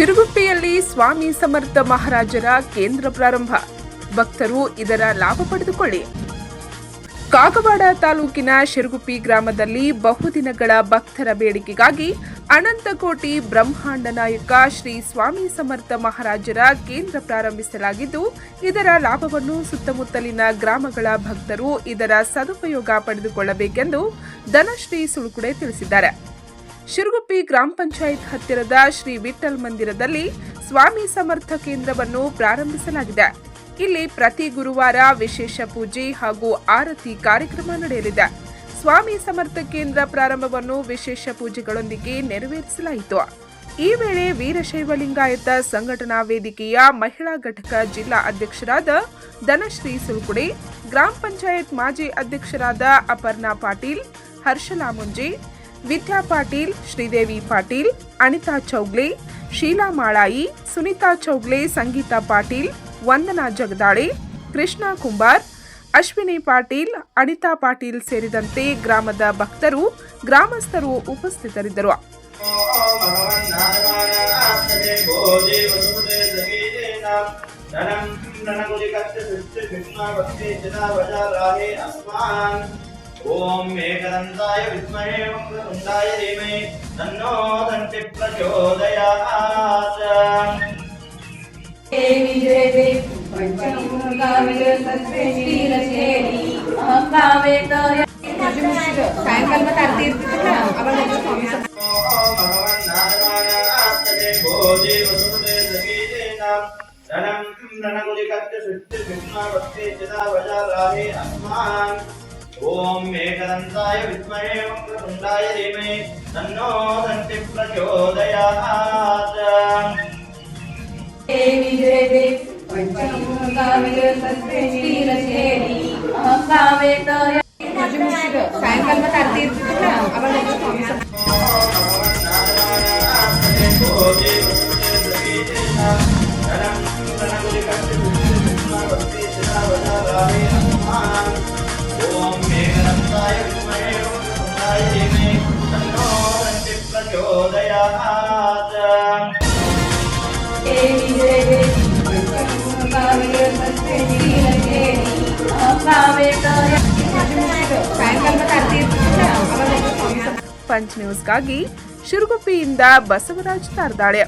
ಶಿರಗುಪ್ಪಿಯಲ್ಲಿ ಸ್ವಾಮಿ ಸಮರ್ಥ ಮಹಾರಾಜರ ಕೇಂದ್ರ ಪ್ರಾರಂಭ. ಭಕ್ತರು ಇದರ ಲಾಭ ಪಡೆದುಕೊಳ್ಳಿ. ಕಾಗವಾಡ ತಾಲೂಕಿನ ಶಿರಗುಪ್ಪಿ ಗ್ರಾಮದಲ್ಲಿ ಬಹುದಿನಗಳ ಭಕ್ತರ ಬೇಡಿಕೆಗಾಗಿ ಅನಂತಕೋಟಿ ಬ್ರಹ್ಮಾಂಡ ನಾಯಕ ಶ್ರೀ ಸ್ವಾಮಿ ಸಮರ್ಥ ಮಹಾರಾಜರ ಕೇಂದ್ರ ಪ್ರಾರಂಭಿಸಲಾಗಿದ್ದು, ಇದರ ಲಾಭವನ್ನು ಸುತ್ತಮುತ್ತಲಿನ ಗ್ರಾಮಗಳ ಭಕ್ತರು ಇದರ ಸದುಪಯೋಗ ಪಡೆದುಕೊಳ್ಳಬೇಕೆಂದು ಧನಶ್ರೀ ಸುಳುಕುಡೆ ತಿಳಿಸಿದ್ದಾರೆ. ಶಿರಗುಪ್ಪಿ ಗ್ರಾಮ ಪಂಚಾಯತ್ ಹತ್ತಿರದ ಶ್ರೀ ವಿಠಲ್ ಮಂದಿರದಲ್ಲಿ ಸ್ವಾಮಿ ಸಮರ್ಥ ಕೇಂದ್ರವನ್ನು ಪ್ರಾರಂಭಿಸಲಾಗಿದೆ. ಇಲ್ಲಿ ಪ್ರತಿ ಗುರುವಾರ ವಿಶೇಷ ಪೂಜೆ ಹಾಗೂ ಆರತಿ ಕಾರ್ಯಕ್ರಮ ನಡೆಯಲಿದೆ. ಸ್ವಾಮಿ ಸಮರ್ಥ ಕೇಂದ್ರ ಪ್ರಾರಂಭವನ್ನು ವಿಶೇಷ ಪೂಜೆಗಳೊಂದಿಗೆ ನೆರವೇರಿಸಲಾಯಿತು. ಈ ವೇಳೆ ವೀರಶೈವ ಲಿಂಗಾಯತ ಸಂಘಟನಾ ವೇದಿಕೆಯ ಮಹಿಳಾ ಘಟಕ ಜಿಲ್ಲಾ ಅಧ್ಯಕ್ಷರಾದ ಧನಶ್ರೀ ಸುಳುಕುಡೆ, ಗ್ರಾಮ ಪಂಚಾಯತ್ ಮಾಜಿ ಅಧ್ಯಕ್ಷರಾದ ಅಪರ್ಣಾ ಪಾಟೀಲ್, ಹರ್ಷಲಾ ಮುಂಜೆ, ವಿದ್ಯಾ ಪಾಟೀಲ್, ಶ್ರೀದೇವಿ ಪಾಟೀಲ್, ಅನಿತಾ ಚೌಗ್ಲೆ, ಶೀಲಾ ಮಾಳಾಯಿ, ಸುನೀತಾ ಚೌಗ್ಲೆ, ಸಂಗೀತಾ ಪಾಟೀಲ್, ವಂದನಾ ಜಗದಾಳೆ, ಕೃಷ್ಣ ಕುಂಬಾರ್, ಅಶ್ವಿನಿ ಪಾಟೀಲ್, ಅನಿತಾ ಪಾಟೀಲ್ ಸೇರಿದಂತೆ ಗ್ರಾಮದ ಭಕ್ತರು, ಗ್ರಾಮಸ್ಥರು ಉಪಸ್ಥಿತರಿದ್ದರು. ಓಂ ಏಕದಂತಾಯ ವಿದ್ಮಹೇ ವಕ್ರತುಂಡಾಯ ಧೀಮಹಿ ತನ್ನೋ ದಂತಿ ಪ್ರಚೋದಯಾತ್. ಓಂ ಏಕದಂತಾಯ ವಿದ್ಮಹೇ ವಕ್ರತುಂಡಾಯ ಧೀಮಹಿ ತನ್ನೋ ದಂತಿ ಪ್ರಚೋದಯಾತ್. ಪಂಚ್ ನ್ಯೂಸ್ಗಾಗಿ ಶಿರಗುಪ್ಪಿಯಿಂದ ಬಸವರಾಜ್ ತಾರ್ದಾಳೆ.